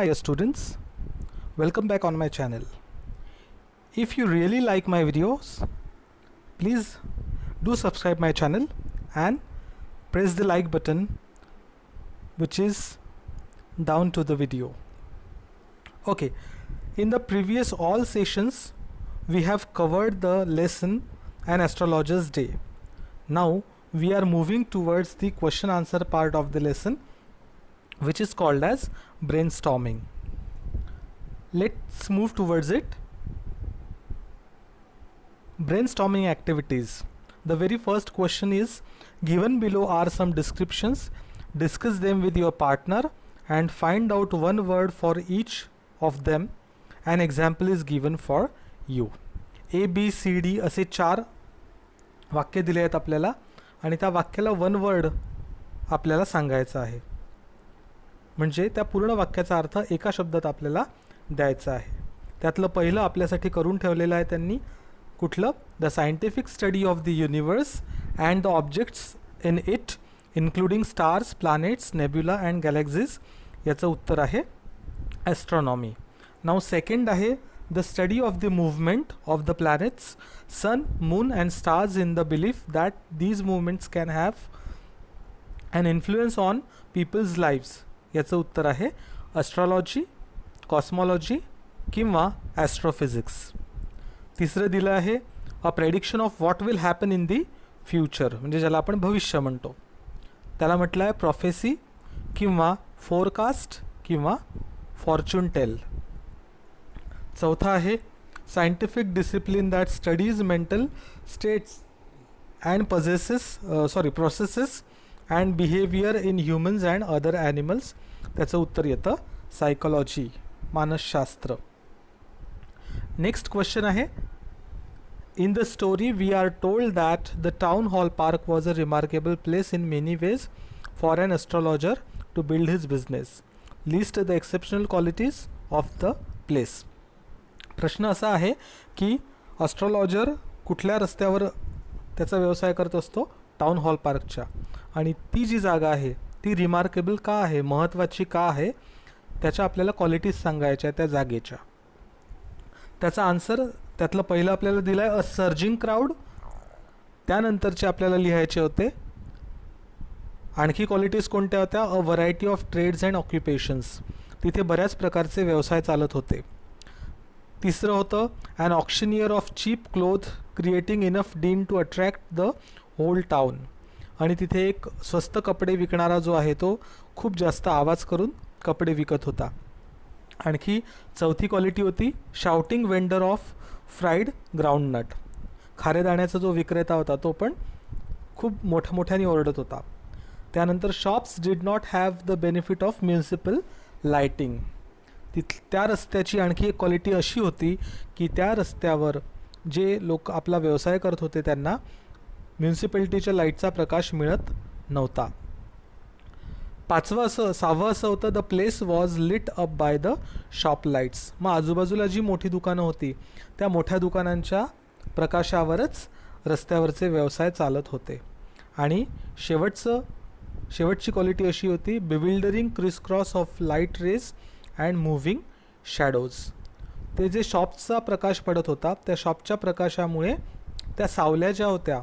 Hi students, welcome back on my channel. If you really like my videos, please do subscribe my channel and press the like button which is down to the video. Okay, in the previous all sessions we have covered the lesson An Astrologer's Day. Now we are moving towards the question answer part of the lesson, which is called as brainstorming. Let's move towards it. Brainstorming activities. The very first question is, given below are some descriptions. Discuss them with your partner and find out one word for each of them. An example is given for you. A, B, C, D असे 4 वाक्य दिले आहेत आपल्याला आणि त्या वाक्याला one word आपल्याला सांगायचं आहे. म्हणजे त्या पूर्ण वाक्याचा अर्थ एका शब्दात आपल्याला द्यायचा आहे. त्यातलं पहिलं आपल्यासाठी करून ठेवलेलं आहे त्यांनी. कुठलं? The scientific study of the universe and the objects in it including stars, planets, nebula and galaxies. याचं उत्तर आहे ॲस्ट्रॉनॉमी. नाव सेकंड आहे the study of the movement of the planets, sun, moon and stars in the belief that these movements can have an influence on people's lives. याचं उत्तर आहे astrology, cosmology किंवा astrophysics. तिसरं दिलं आहे अ prediction of what will happen in the future, म्हणजे ज्याला आपण भविष्य म्हणतो. त्याला म्हटलं आहे प्रॉफेसी किंवा फोरकास्ट किंवा फॉर्च्यून टेल. चौथा आहे scientific discipline that studies mental states and processes and behaviour in humans and other animals. त्याचं उत्तर येतं सायकोलॉजी, मानसशास्त्र. नेक्स्ट क्वेश्चन आहे, in the story we are told that the town hall park was a remarkable place in many ways for an astrologer to build his business. List the exceptional qualities of the place. प्रश्न असा आहे की astrologer कुठल्या रस्त्यावर त्याचा व्यवसाय करत असतो? टाउन हॉल पार्कच्या. आणि ती जी जागा आहे ती रिमार्केबल का आहे, महत्त्वाची का आहे, त्याच्या आपल्याला क्वालिटीज सांगायच्या त्या जागेच्या. त्याचा आन्सर त्यातलं पहिलं आपल्याला दिलं आहे अ सर्जिंग क्राऊड. त्यानंतरचे आपल्याला लिहायचे होते आणखी क्वालिटीज कोणत्या होत्या? A variety of trades and occupations. तिथे बऱ्याच प्रकारचे व्यवसाय चालत होते. तिसरं होतं an auctioneer of cheap cloth creating enough din to attract the whole town. आणि तिथे एक स्वस्त कपडे विकणारा जो आहे तो खूप जास्त आवाज करून कपडे विकत होता. आणखी चौथी क्वालिटी होती shouting vendor of fried groundnut. खारे दाण्याचा जो विक्रेता होता तो पण खूप मोठ्याने ओरडत होता. त्यानंतर shops did not have the benefit of municipal lighting. त्या रस्त्याची आणखी एक क्वालिटी अशी होती की त्या रस्त्यावर जे लोक आपला व्यवसाय करत होते त्यांना म्युनिसिपॅलिटीच्या लाईटचा प्रकाश मिळत नव्हता. सहावं असं होतं the place was lit up by the shop lights. मग आजूबाजूला जी मोठी दुकानं होती त्या मोठ्या दुकानांच्या प्रकाशावरच रस्त्यावरचे व्यवसाय चालत होते. आणि शेवटची क्वालिटी अशी होती bewildering crisscross of light rays and moving shadows. ते जे शॉपचा प्रकाश पडत होता त्या शॉपच्या प्रकाशामुळे त्या सावल्या ज्या होत्या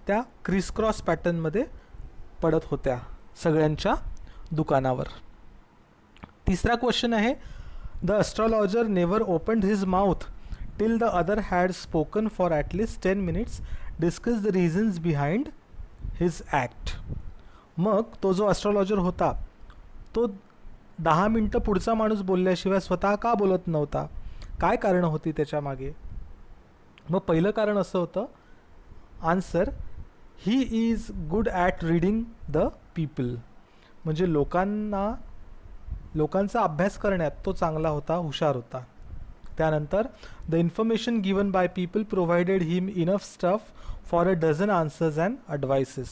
त्या क्रिसक्रॉस पॅटर्नमध्ये पडत होत्या सगळ्यांच्या दुकानावर. तिसरा क्वेश्चन आहे the astrologer never opened his mouth till the other had spoken for at least 10 minutes. Discuss the reasons behind his act. मग तो जो ॲस्ट्रॉलॉजर होता तो 10 मिनटं पुढचा माणूस बोलल्याशिवाय स्वतः का बोलत नव्हता? काय कारणं होती त्याच्या मागे? मग पहिलं कारण असं होतं, answer, he is good at reading the people. म्हणजे लोकांचा अभ्यास करण्यात तो चांगला होता, हुशार होता. त्यानंतर the information given by people provided him enough stuff for a dozen answers and advices.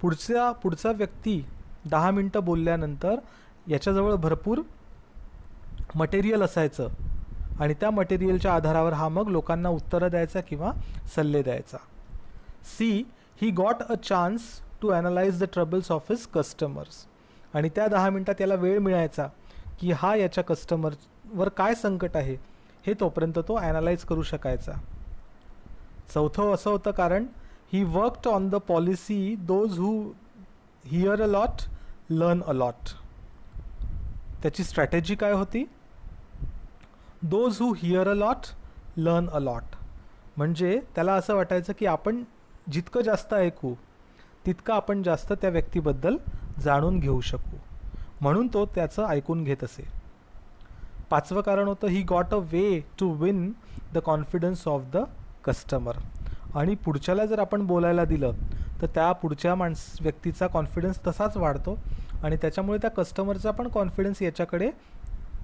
पुढचा व्यक्ती 10 मिनटं बोलल्यानंतर याच्याजवळ भरपूर मटेरियल असायचं आणि त्या मटेरियलच्या आधारावर हा मग लोकांना उत्तरं द्यायचा किंवा सल्ले द्यायचा. See, he got a chance to analyse the troubles of his customers. आणि त्या 10 मिनटात त्याला वेळ मिळायचा की हा याच्या कस्टमरवर काय संकट आहे हे तोपर्यंत तो ॲनालाइज करू शकायचा. चौथं असं होतं कारण he worked on the policy those who here a lot learn a lot. त्याची स्ट्रॅटेजी काय होती? Those who here a lot learn a lot. म्हणजे त्याला असं वाटायचं की आपण जितकं जास्त ऐकू तितकं आपण जास्त त्या व्यक्तीबद्दल जाणून घेऊ शकू, म्हणून तो त्याचं ऐकून घेत असे. पाचवं कारण होतं he got a way to win the confidence of the customer. आणि पुढच्याला जर आपण बोलायला दिलं तर त्या पुढच्या व्यक्तीचा कॉन्फिडन्स तसाच वाढतो आणि त्याच्यामुळे त्या कस्टमरचा पण कॉन्फिडन्स याच्याकडे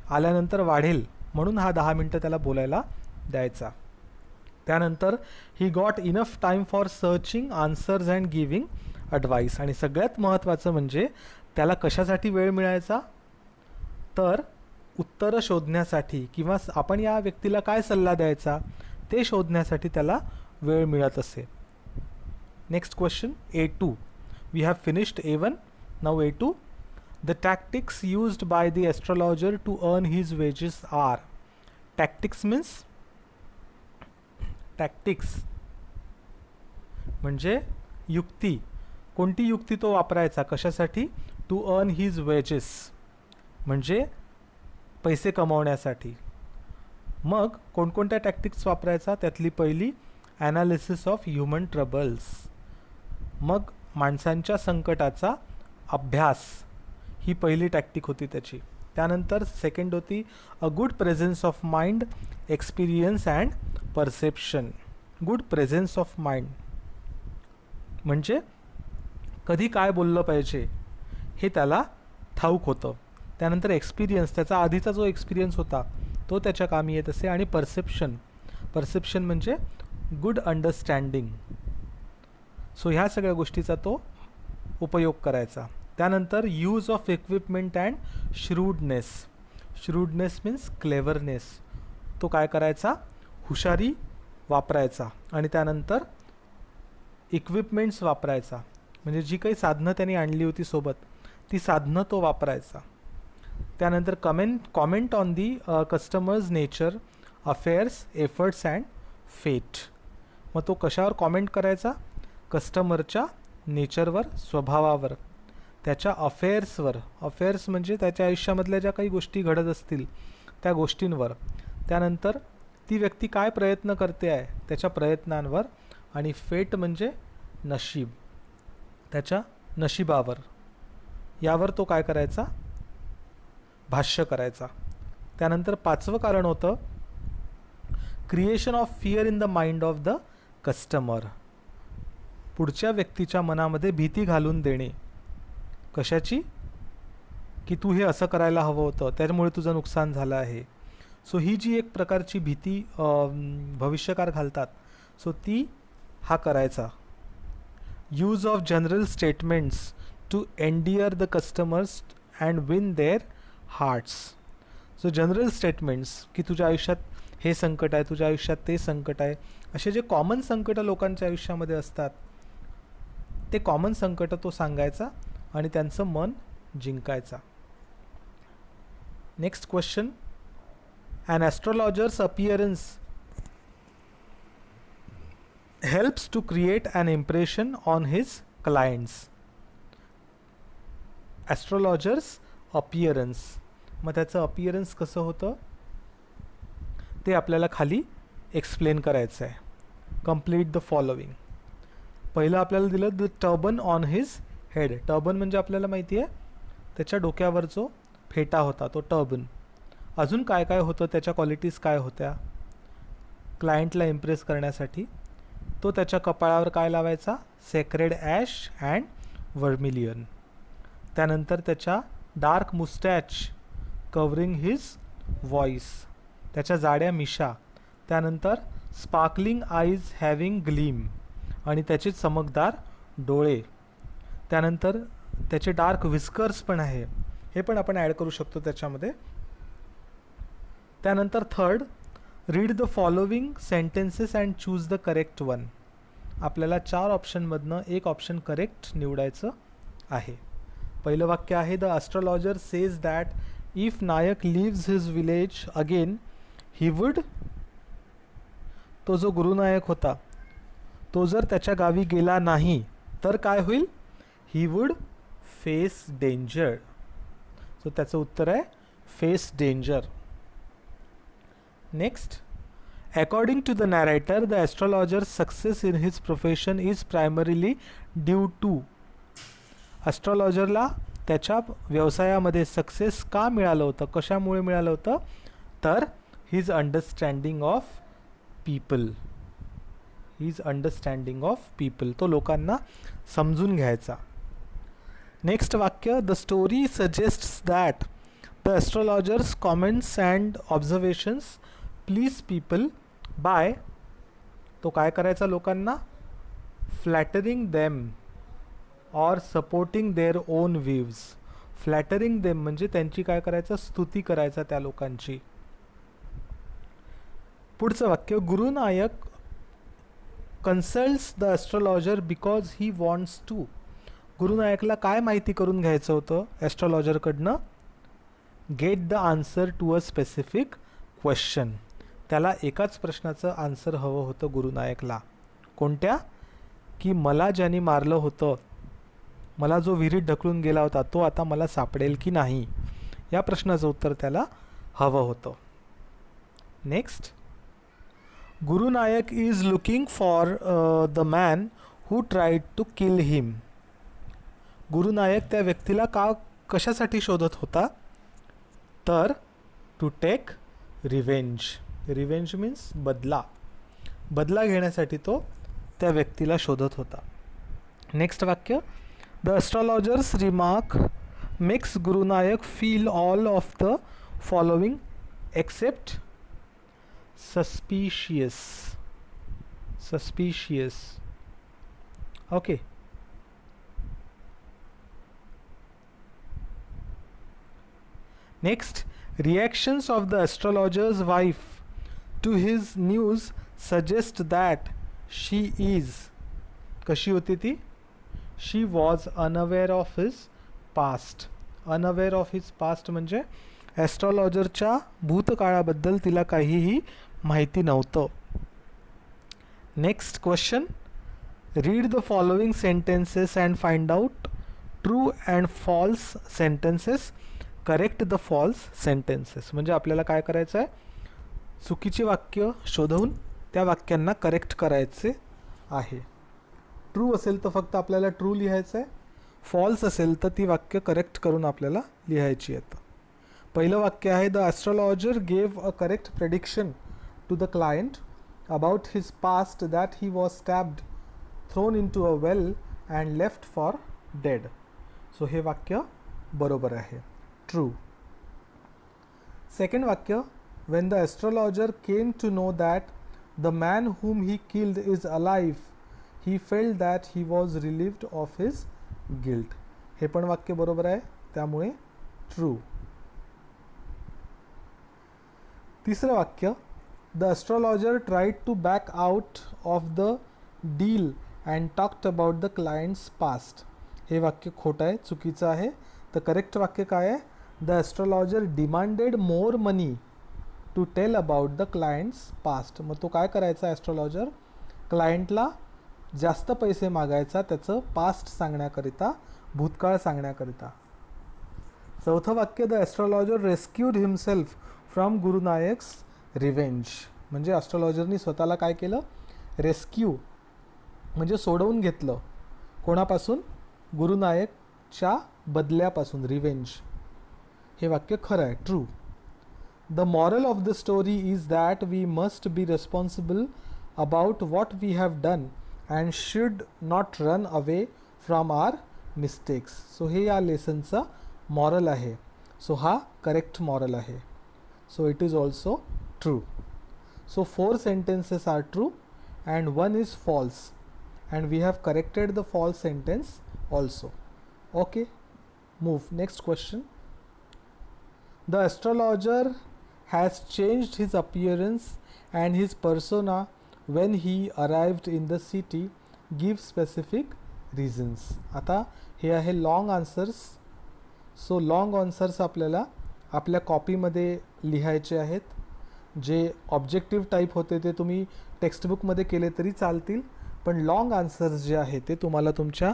आल्यानंतर वाढेल, म्हणून हा 10 मिनटं त्याला बोलायला द्यायचा. त्यानंतर he got enough time for searching answers and giving advice. आणि सगळ्यात महत्त्वाचं म्हणजे त्याला कशासाठी वेळ मिळायचा? तर उत्तरं शोधण्यासाठी किंवा आपण या व्यक्तीला काय सल्ला द्यायचा ते शोधण्यासाठी त्याला वेळ मिळत असे. Next question A2. We have finished A1. Now A2. The tactics used by the astrologer to earn his wages are. Tactics means tactics म्हणजे युक्ती. कोणती युक्ती तो वापरायचा कशासाठी? टू अर्न हिज वेजेस म्हणजे पैसे कमवण्यासाठी. मग कोणकोणत्या टॅक्टिक्स वापरायचा? त्यातली पहिली ॲनालिसिस ऑफ ह्युमन ट्रबल्स. मग माणसांच्या संकटाचा अभ्यास ही पहिली टॅक्टिक होती त्याची. त्यानंतर सेकंड होती a good presence of mind, experience and perception. Good presence of mind म्हणजे कधी काय बोललं पाहिजे हे त्याला ठाऊक होतं. त्यानंतर एक्सपिरियन्स, त्याचा आधीचा जो एक्सपिरियन्स होता तो त्याच्या कामी येत असे. आणि परसेप्शन म्हणजे गुड अंडरस्टँडिंग. सो ह्या सगळ्या गोष्टीचा तो उपयोग करायचा. त्यानंतर use of equipment and shrewdness. Shrewdness means cleverness. तो काय करायचा? हुशारी वापरायचा. आणि त्यानंतर इक्विपमेंट्स वापरायचा म्हणजे जी काही साधनं त्यांनी आणली होती सोबत ती साधनं तो वापरायचा. त्यानंतर comment on the customers nature, affairs, efforts and फेट. मग तो कशावर कॉमेंट करायचा? कस्टमरच्या नेचरवर, स्वभावावर, त्याच्या अफेअर्सवर. अफेअर्स म्हणजे त्याच्या आयुष्यामधल्या ज्या काही गोष्टी घडत असतील त्या गोष्टींवर. त्यानंतर ती व्यक्ती काय प्रयत्न करते आहे त्याच्या प्रयत्नांवर. आणि फेट म्हणजे नशीब, त्याच्या नशिबावर. यावर तो काय करायचा? भाष्य करायचा. त्यानंतर पाचवं कारण होतं creation of fear in the mind of the customer. पुढच्या व्यक्तीच्या मनामध्ये भीती घालून देणे. कशाची? की तू हे असं करायला हवं होतं, त्यामुळे तुझं नुकसान झालं आहे. सो ही जी एक प्रकारची भीती भविष्यकार घालतात, सो ती हा करायचा. Use of general statements to endear the customers and win their hearts. So general statements की तुझ्या आयुष्यात हे संकट आहे, तुझ्या आयुष्यात ते संकट आहे, असे जे कॉमन संकट लोकांच्या आयुष्यामध्ये असतात ते कॉमन संकट तो सांगायचा आणि त्यांचं मन जिंकायचा. Next question. An astrologer's appearance helps to create an impression on his clients. Astrologer's appearance. मग त्याचं appearance कसं होतं ते आपल्याला खाली एक्सप्लेन करायचं आहे. Complete the following. पहिलं आपल्याला दिलं the turban on his head. Turban म्हणजे आपल्याला माहिती आहे त्याच्या डोक्यावर जो फेटा होता तो टर्बन. अजून काय काय होतं, त्याच्या क्वालिटीज काय होत्या? क्लायंटला इम्प्रेस करण्यासाठी तो त्याच्या कपाळावर काय लावायचा? Sacred ash and vermilion. त्यानंतर त्याच्या डार्क मुस्टॅच कवरिंग हिज व्हॉइस, त्याच्या जाड्या मिशा. त्यानंतर स्पार्कलिंग आईज हॅविंग ग्लीम आणि त्याचे चमकदार डोळे. त्यानंतर त्याचे डार्क विस्कर्स पण आहे, हे पण आपण ॲड करू शकतो त्याच्यामध्ये. त्यानंतर third, read the following sentences and choose the correct one. आपल्याला 4 ऑप्शनमधनं एक ऑप्शन करेक्ट निवडायचं आहे. पहिलं वाक्य आहे the astrologer says that if Nayak leaves his village again he would, तो जो गुरुनायक होता तो जर त्याच्या गावी गेला नाही तर काय होईल, he would face danger. So त्याचं उत्तर आहे face danger. Next, according to the narrator the astrologer success in his profession is primarily due to. ॲस्ट्रॉलॉजरला त्याच्या व्यवसायामध्ये सक्सेस का मिळालं होतं, कशामुळे मिळालं होतं, तर his understanding of people. His understanding of people, तो लोकांना समजून घ्यायचा. नेक्स्ट वाक्य, the story suggests that the astrologer's comments and observations please people by, तो काय करायचा लोकांना, flattering them or supporting their own views. Flattering them म्हणजे त्यांची काय करायचं, स्तुती करायचा त्या लोकांची. पुढचं वाक्य, Gurunayak consults the astrologer because he wants to. गुरुनायकला काय माहिती करून घ्यायचं होतं ॲस्ट्रॉलॉजरकडनं, get the answer to a specific question. त्याला एकाच प्रश्नाचं आन्सर हवं होतं गुरुनायकला. कोणत्या, की मला ज्यांनी मारलं होतं, मला जो विहिरीत ढकलून गेला होता तो आता मला सापडेल की नाही, या प्रश्नाचं उत्तर त्याला हवं होतं. Next, Gurunayak is looking for the man who tried to kill him. Gurunayak त्या व्यक्तीला कशासाठी शोधत होता, तर to take revenge. Revenge means बदला. बदला घेण्यासाठी तो त्या व्यक्तीला शोधत होता. नेक्स्ट वाक्य, the astrologer's remark makes Gurunayak feel all of the following except suspicious. Suspicious. Okay. Next, reactions of the astrologer's wife to his news suggest that she is, कशी होती ती, she was unaware of his past. Unaware of his past म्हणजे ॲस्ट्रॉलॉजरच्या भूतकाळाबद्दल तिला काहीही माहिती नव्हतं. Next question, read the following sentences and find out true and false sentences, correct the false sentences. म्हणजे आपल्याला काय करायचं आहे, चुकीची वाक्य शोधून त्या वाक्यांना करेक्ट करायचे आहे. ट्रू असेल तर फक्त आपल्याला ट्रू लिहायचं आहे, फॉल्स असेल तर ती वाक्य करेक्ट करून आपल्याला लिहायची आहेत. पहिलं वाक्य आहे, the astrologer gave a correct prediction to the client about his past that he was stabbed, thrown in to a well and left for dead. So हे वाक्य बरोबर आहे, ट्रू. सेकंड वाक्य, when the astrologer came to know that the man whom he killed is alive, he felt that he was relieved of his guilt. हे पण वाक्य बरोबर आहे, त्यामुळे ट्रू. तिसरं वाक्य, the astrologer tried to back out of the deal and talked about the client's past. हे वाक्य खोटं आहे, चुकीचं आहे. तर करेक्ट वाक्य काय आहे, the astrologer demanded more money to tell about the client's past. मग तो काय करायचा ॲस्ट्रॉलॉजर, क्लायंटला जास्त पैसे मागायचा त्याचं पास्ट सांगण्याकरिता, भूतकाळ सांगण्याकरिता. चौथं वाक्य, the astrologer rescued himself from Gurunayak's revenge. म्हणजे ॲस्ट्रॉलॉजरनी स्वतःला काय केलं, रेस्क्यू म्हणजे सोडवून घेतलं. कोणापासून, गुरुनायकच्या बदल्यापासून, रिव्हेंज. हे वाक्य खरं आहे, true. The moral of the story is that we must be responsible about what we have done and should not run away from our mistakes. So हे या लेसनचा मॉरल आहे. सो हा करेक्ट मॉरल आहे. So it is also true. So 4 sentences are true and 1 is false, and we have corrected the false sentence also. Okay, move. Next question. The astrologer has changed his appearance and his persona when he arrived in the city. Give specific reasons. आता हे आहे long answers. So long answers आपल्याला आपल्या कॉपीमध्ये लिहायचे आहेत. जे objective type होते ते तुम्ही टेक्स्टबुकमध्ये केले तरी चालतील, पण लॉंग आन्सर्स जे आहे ते तुम्हाला तुमच्या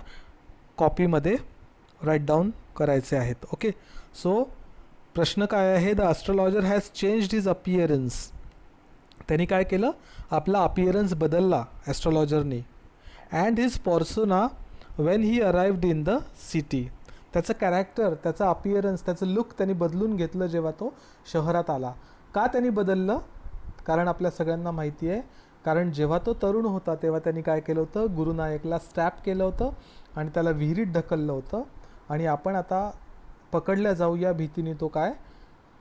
कॉपीमध्ये राईट डाऊन करायचे आहेत. ओके, सो प्रश्न काय आहे? The astrologer has changed his appearance. त्यांनी काय केलं? आपला अपिअरन्स बदलला ॲस्ट्रोलॉजरनी. And his persona when he arrived in the city. त्याचं कॅरेक्टर, त्याचा अपिअरन्स, त्याचं लुक त्यांनी बदलून घेतलं जेव्हा तो शहरात आला. का त्यांनी बदललं? कारण आपल्या सगळ्यांना माहिती आहे, कारण जेव्हा तो तरुण होता तेव्हा त्यांनी काय केलं होतं? गुरुनायकला स्टॅप केलं होतं आणि त्याला विहिरीत ढकललं होतं. आणि आपण आता पकडल्या जाऊ या भीतीने तो काय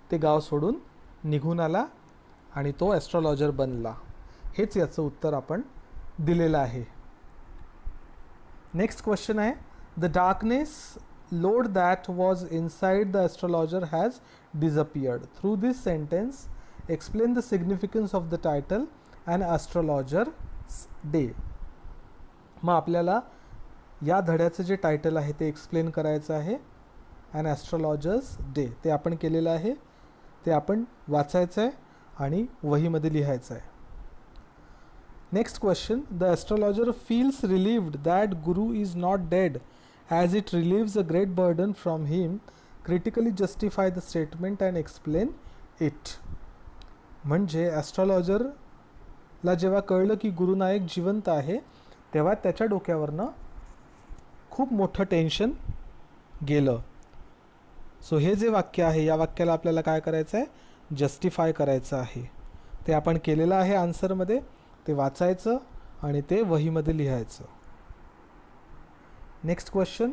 ते गाव सोडून निघून आला आणि तो ॲस्ट्रॉलॉजर बनला. हेच याचं उत्तर आपण दिलेलं आहे. नेक्स्ट क्वेश्चन आहे, the darkness load that was inside the astrologer has disappeared. Through this sentence explain the significance of the title and astrologers day. मग आपल्याला या धड्याचं जे टायटल आहे ते एक्सप्लेन करायचं आहे. अँड ॲस्ट्रॉलॉजर्स डे ते आपण केलेलं आहे, ते आपण वाचायचं आहे आणि वहीमध्ये लिहायचं आहे. Next question, the astrologer feels relieved that Guru is not dead as it relieves a great burden from him. Critically justify the statement and explain it. म्हणजे ॲस्ट्रॉलॉजरला जेव्हा कळलं की गुरुनायक जिवंत आहे तेव्हा त्याच्या डोक्यावरनं खूप मोठं टेन्शन गेलं. सो हे जे वाक्य आहे या वाक्याला आपल्याला काय करायचं आहे? जस्टिफाय करायचं आहे. ते आपण केलेलं आहे आन्सरमध्ये. ते वाचायचं आणि ते वहीमध्ये लिहायचं. Next question,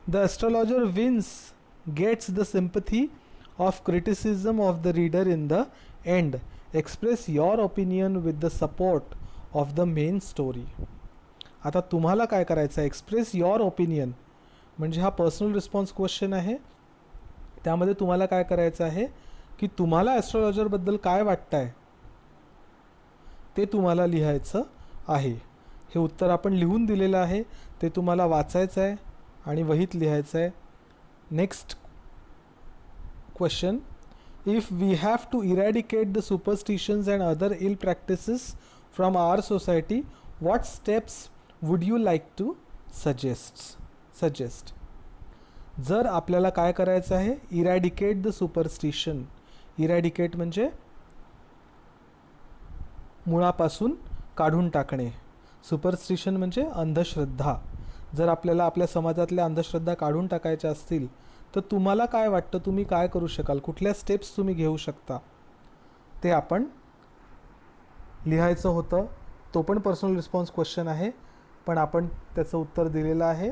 the astrologer wins gets the sympathy of criticism of the reader in the end. Express your opinion with the support of the main story. आता तुम्हाला काय करायचं आहे? एक्सप्रेस योर ओपिनियन म्हणजे हा पर्सनल रिस्पॉन्स क्वेश्चन आहे. त्यामध्ये तुम्हाला काय करायचं आहे की तुम्हाला ॲस्ट्रॉलॉजरबद्दल काय वाटतं आहे ते तुम्हाला लिहायचं आहे. हे उत्तर आपण लिहून दिलेलं आहे, ते तुम्हाला वाचायचं आहे आणि वहीत लिहायचं आहे. Next question, if we have to eradicate the superstitions and other ill practices from our society, what steps would you like to suggest. जर आपल्याला काय करायचं आहे? Eradicate the superstition. इरॅडिकेट म्हणजे मुळापासून काढून टाकणे. सुपरस्टिशन म्हणजे अंधश्रद्धा. जर आपल्याला आपल्या समाजातल्या अंधश्रद्धा काढून टाकायच्या असतील तर तुम्हाला काय वाटतं? तुम्ही काय करू शकाल? कुठल्या स्टेप्स तुम्ही घेऊ शकता? ते आपण लिहायचं होतं. तो पण पर्सनल रिस्पॉन्स क्वेश्चन आहे, पण आपण त्याचं उत्तर दिलेलं आहे.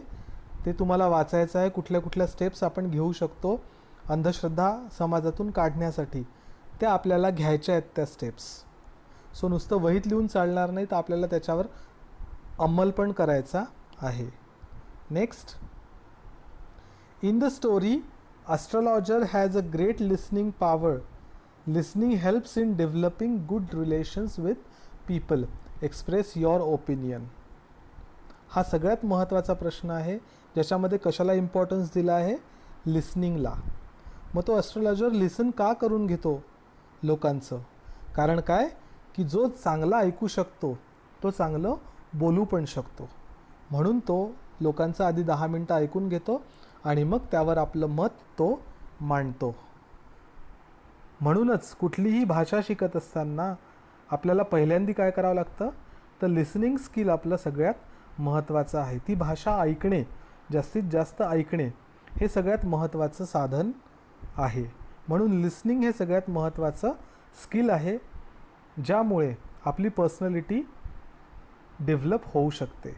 ते तुम्हाला वाचायचं आहे. कुठल्या कुठल्या स्टेप्स आपण घेऊ शकतो अंधश्रद्धा समाजातून काढण्यासाठी, त्या आपल्याला घ्यायच्या आहेत त्या स्टेप्स. सो नुसतं वहीत लिहून चालणार नाही, तर आपल्याला त्याच्यावर अंमल पण करायचा आहे. Next, in the story astrologer has a great listening power. Listening helps in developing good relations with people. Express your opinion. हा सगळ्यात महत्त्वाचा प्रश्न आहे, ज्याच्यामध्ये कशाला इम्पॉर्टन्स दिला आहे? लिसनिंगला. मग तो ॲस्ट्रॉलॉजर लिसन का करून घेतो लोकांचं? कारण काय की जो चांगला ऐकू शकतो तो चांगलं बोलू पण शकतो. म्हणून तो लोकांचं आधी 10 मिनटं ऐकून घेतो आणि मग त्यावर आपलं मत तो मांडतो. म्हणूनच कुठलीही भाषा शिकत असताना आपल्याला पहिल्यांदा काय करावं लागतं? तर लिसनिंग स्किल आपलं सगळ्यात महत्त्वाचं आहे. ती भाषा ऐकणे, जास्तीत जास्त ऐकणे हे सगळ्यात महत्त्वाचं साधन आहे. म्हणून लिसनिंग हे सगळ्यात महत्त्वाचं स्किल आहे, ज्यामुळे आपली पर्सनॅलिटी डेव्हलप होऊ शकते.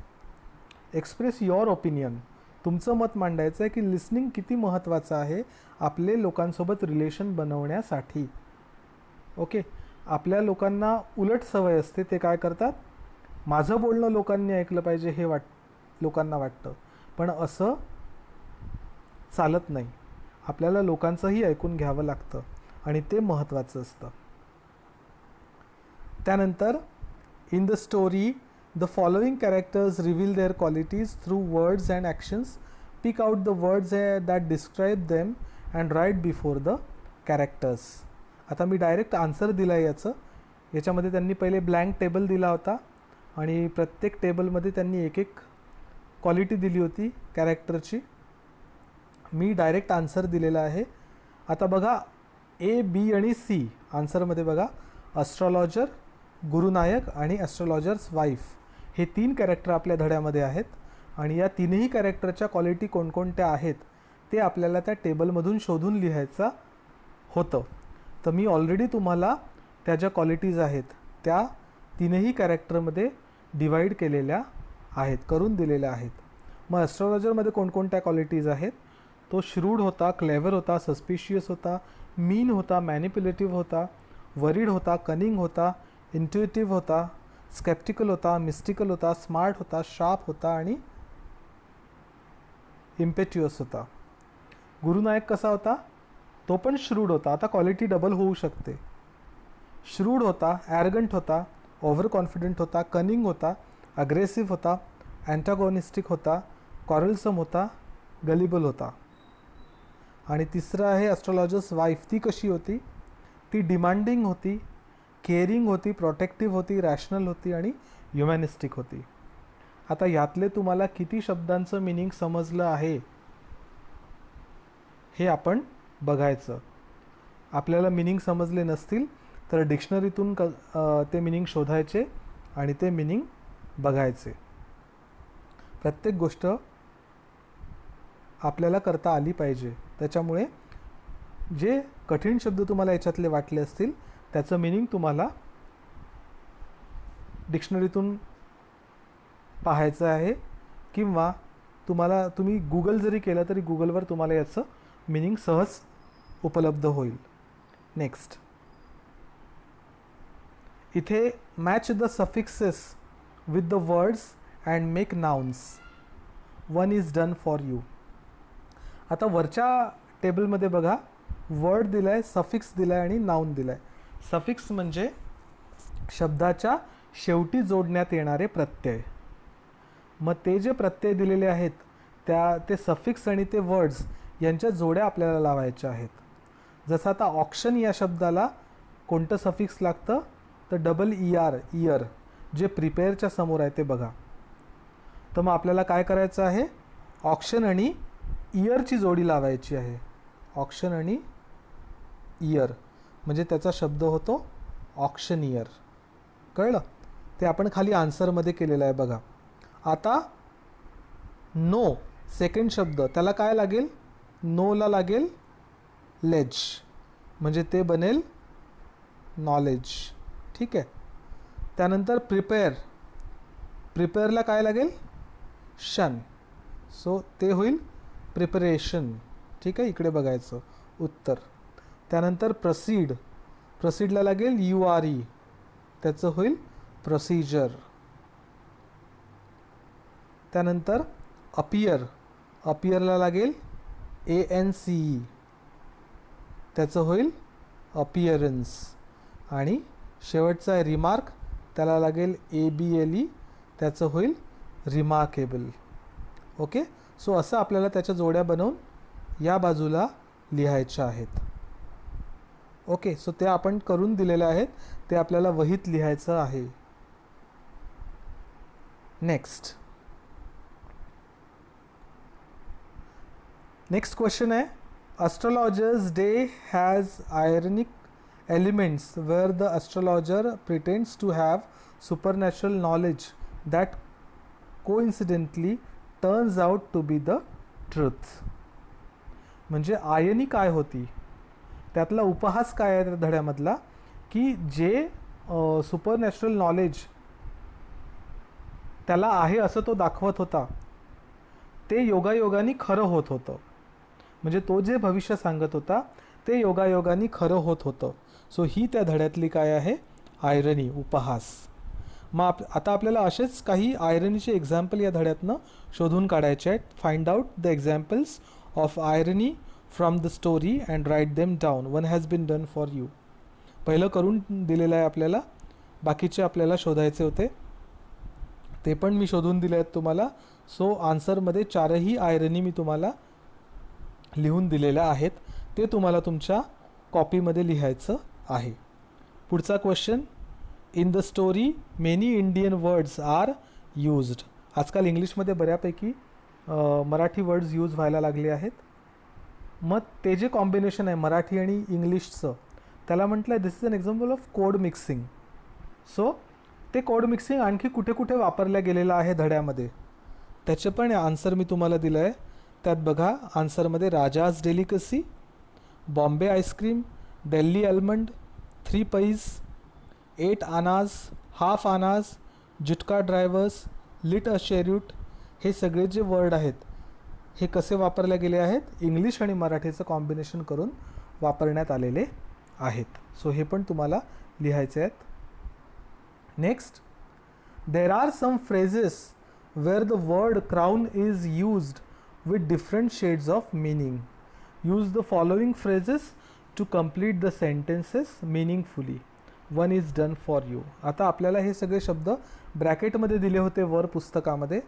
Express your opinion. तुमचं मत मांडायचं आहे की लिसनिंग किती महत्त्वाचं आहे आपले लोकांसोबत रिलेशन बनवण्यासाठी. ओके, आपल्या लोकांना उलट सवय असते. ते काय करतात? माझं बोलणं लोकांनी ऐकलं पाहिजे हे लोकांना वाटतं, पण असं चालत नाही. आपल्याला लोकांचंही ऐकून घ्यावं लागतं आणि ते महत्त्वाचं असतं. त्यानंतर in the story the following characters reveal their qualities through words and actions. Pick out the words that describe them and write before the characters. आता मी डायरेक्ट आन्सर दिला आहे याच्यामध्ये त्यांनी पहिले ब्लँक टेबल दिला होता आणि प्रत्येक टेबलमध्ये त्यांनी एक एक क्वालिटी दिली होती कॅरेक्टरची. मी डायरेक्ट आन्सर दिलेला आहे. आता बघा ए, बी आणि सी आन्सरमध्ये बघा ॲस्ट्रॉलॉजर, गुरुनायक आणि ॲस्ट्रॉलॉजर्स वाईफ हे 3 कॅरेक्टर आपल्या धड्यामध्ये आहेत आणि या तीनही कॅरेक्टरच्या क्वालिटी कोणकोणत्या आहेत ते आपल्याला त्या टेबलमधून शोधून लिहायचं होतं. तर मी ऑलरेडी तुम्हाला त्या ज्या क्वालिटीज आहेत त्या तीनही कॅरेक्टरमध्ये डिवाईड केलेल्या आहेत, करून दिलेल्या आहेत. मग ॲस्ट्रॉलॉजरमध्ये कोणकोणत्या क्वालिटीज आहेत? तो श्रूड होता, क्लेवर होता, सस्पिशियस होता, मीन होता, मॅनिप्युलेटिव्ह होता, वरीड होता, कनिंग होता, इंट्युइटिव्ह होता, स्केप्टिकल होता, मिस्टिकल होता, स्मार्ट होता, शार्प होता आणि इम्पेट्युअस होता. गुरुनायक कसा होता? तो पण श्रूड होता. आता क्वालिटी डबल होऊ शकते. श्रूड होता, ॲरगंट होता, ओव्हर कॉन्फिडंट होता, कनिंग होता, अग्रेसिव्ह होता, अँटागॉनिस्टिक होता, कॉरलसम होता, गलिबल होता. आणि तिसरं आहे ॲस्ट्रॉलॉजर्स वाईफ. ती कशी होती? ती डिमांडिंग होती, केअरिंग होती, प्रोटेक्टिव्ह होती, रॅशनल होती आणि ह्युमॅनिस्टिक होती. आता यातले तुम्हाला किती शब्दांचं मिनिंग समजलं आहे हे आपण बघायचं. आपल्याला मिनिंग समजले नसतील तर डिक्शनरीतून ते मिनिंग शोधायचे आणि ते मिनिंग बघायचे. प्रत्येक गोष्ट आपल्याला करता आली पाहिजे. त्याच्यामुळे जे कठीण शब्द तुम्हाला याच्यातले वाटले असतील त्याचं मिनिंग तुम्हाला डिक्शनरीतून पाहायचं आहे किंवा तुम्ही गूगल जरी केलं तरी गूगलवर तुम्हाला याचं मिनिंग सहज उपलब्ध होईल. नेक्स्ट, इथे match the suffixes with the words and make nouns. One is done for you. आता वरच्या टेबलमध्ये बघा वर्ड दिला आहे, सफिक्स दिला आहे आणि नाउन दिला आहे. सफिक्स म्हणजे शब्दाच्या शेवटी जोडण्यात येणारे प्रत्यय. मग ते जे प्रत्यय दिलेले आहेत ते सफिक्स आणि ते वर्ड्स यांच्या जोड्या आपल्याला लावायच्या आहेत. जसं आता ऑक्शन या शब्दाला कोणतं सफिक्स लागतं तर डबल इयर जे प्रिपेअरच्या समोर आहे ते बघा. तर मग आपल्याला काय करायचं आहे? ऑक्शन आणि इयरची जोडी लावायची आहे. ऑक्शन आणि इयर म्हणजे त्याचा शब्द होतो ऑक्शनियर. कळलं? ते आपण खाली आन्सरमध्ये केलेलं आहे बघा. आता नो सेकंड शब्द त्याला काय लागेल? नोला लागेल लेज म्हणजे ते बनेल नॉलेज. ठीक आहे. त्यानंतर प्रिपेअरला काय लागेल? शन. सो ते होईल प्रिपरेशन. ठीक आहे, इकडे बघायचं उत्तर. त्यानंतर प्रसीडला लागेल URE त्याचं होईल प्रोसिजर. त्यानंतर अपियरला लागेल ANCE त्याचं होईल अपियरन्स. आणि शेवटचा आहे रिमार्क त्याला लागेल ABLE त्याचं होईल रिमार्केबल. ओके. सो असं आपल्याला त्याच्या जोड्या बनवून या बाजूला लिहायच्या आहेत. ओके. सो ते आपण करून दिलेले आहेत, ते आपल्याला वहीत लिहायचं आहे. नेक्स्ट क्वेश्चन आहे Astrologer's day has ironic elements where the astrologer pretends to have supernatural knowledge that coincidentally turns out to be the truth. म्हणजे आयनी काय होती? त्यातला उपहास काय आहे त्या धड्यामधला की जे सुपरनॅचरल नॉलेज त्याला आहे असं तो दाखवत होता ते योगायोगाने खरं होत होतं. म्हणजे तो जे भविष्य सांगत होता ते योगायोगाने खरं होत होतं. सो ही त्या धड्यातली काय आहे? आयरनी, उपहास. मग आता आपल्याला असेच काही आयरनीचे एक्झाम्पल या धड्यातनं शोधून काढायचे आहेत. Find out the examples of irony from the story and write them down. One has been done for you. पहिलं करून दिलेलं आहे आपल्याला, बाकीचे आपल्याला शोधायचे होते, ते पण मी शोधून दिले आहेत तुम्हाला. सो आन्सरमध्ये 4ही आयरनी मी तुम्हाला लिहून दिलेल्या आहेत. ते तुम्हाला तुमच्या कॉपीमध्ये लिहायचं आहे. पुढचा question, in the story many Indian words are used. आजकाल इंग्लिशमध्ये बऱ्यापैकी मराठी वर्ड्स यूज व्हायला लागले आहेत. मग ते जे कॉम्बिनेशन आहे मराठी आणि इंग्लिशचं, त्याला म्हटलं आहे this is an example of code mixing. So ते कोड मिक्सिंग आणखी कुठे कुठे वापरल्या गेलेलं आहे धड्यामध्ये, त्याचे पण आन्सर मी तुम्हाला दिलं आहे. त्यात बघा आन्सरमध्ये Raja's delicacy, Bombay ice cream, Delhi almond, 3 पैज, 8 आनाज, हाफ आनाज, जुटका ड्रायव्हर्स, लिट अ शेऱ्यूट, हे सगळे जे वर्ड आहेत हे कसे वापरले गेले आहेत, इंग्लिश आणि मराठीचं कॉम्बिनेशन करून वापरण्यात आलेले आहेत. सो हे पण तुम्हाला लिहायचे आहेत. Next, there are some phrases where the word crown is used with different shades of meaning. Use the following phrases to complete the sentences meaningfully. One is done for you. आता आपल्याला हे सगळे शब्द ब्रॅकेटमध्ये दिले होते वर पुस्तकामध्ये,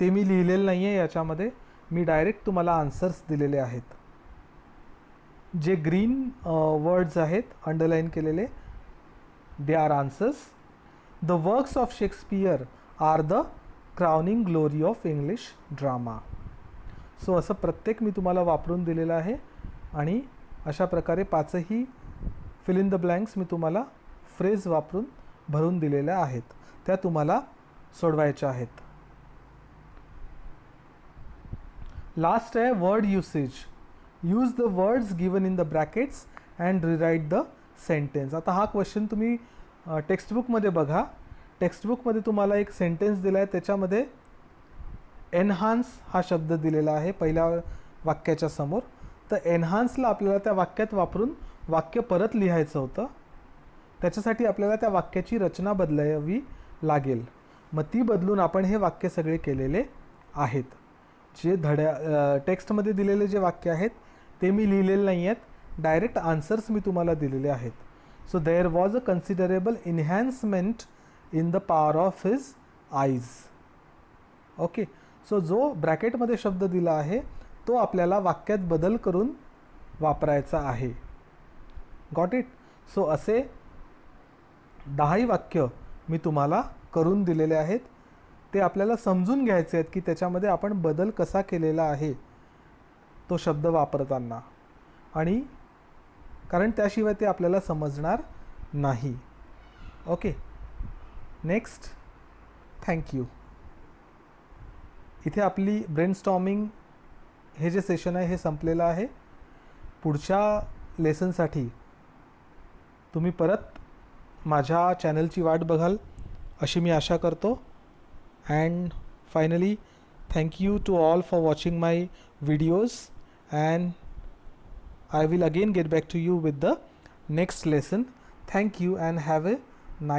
ते मी लिहिलेलं नाही आहे याच्यामध्ये, मी डायरेक्ट तुम्हाला आन्सर्स दिलेले आहेत. जे ग्रीन वर्ड्स आहेत अंडरलाईन केलेले, they are answers. The works of Shakespeare are the crowning glory of English drama. So असं प्रत्येक मी तुम्हाला वापरून दिलेलं आहे आणि अशा प्रकारे 5ही फिल इन द ब्लँक्स मी तुम्हाला फ्रेज वापरून भरून दिलेल्या आहेत. त्या तुम्हाला सोडवायच्या आहेत. लास्ट आहे word usage. Use the words given in the brackets and rewrite the sentence. आता हा क्वेश्चन तुम्ही टेक्स्टबुकमध्ये बघा. टेक्स्टबुकमध्ये तुम्हाला एक सेंटेन्स दिला आहे, त्याच्यामध्ये एनहान्स हा शब्द दिलेला आहे पहिल्या वाक्याच्या समोर. तर एनहान्सला आपल्याला त्या वाक्यात वापरून वाक्य परत लिहायचं होतं. त्याच्यासाठी आपल्याला त्या वाक्याची रचना बदलावी लागेल. मग ती बदलून आपण हे वाक्य सगळे केलेले आहेत. जे टेक्स्टमध्ये दिलेले जे वाक्य आहेत ते मी लिहिलेले नाही आहेत, डायरेक्ट आन्सर्स मी तुम्हाला दिलेले आहेत. So there was a considerable enhancement in the power of his eyes. Okay. So जो ब्रॅकेटमध्ये शब्द दिला आहे तो आपल्याला वाक्यात बदल करून वापरायचा आहे. Got it. सो असे 10 वाक्य मी तुम्हाला करून दिलेले आहेत. ते आपल्याला समजून घ्यायचे आहेत की त्याच्यामध्ये आपण बदल कसा केलेला आहे तो शब्द वापरताना, आणि कारण त्याशिवाय ते आपल्याला समजणार नाही. ओके. Next, thank you. इथे आपली ब्रेनस्टॉर्मिंग हे जे सेशन आहे हे संपलेलं आहे. पुढच्या लेसनसाठी तुम्ही परत माझ्या चॅनलची वाट बघाल अशी मी आशा करतो. And finally, thank you to all for watching my videos, and I will again get back to you with the next lesson. Thank you and have a nice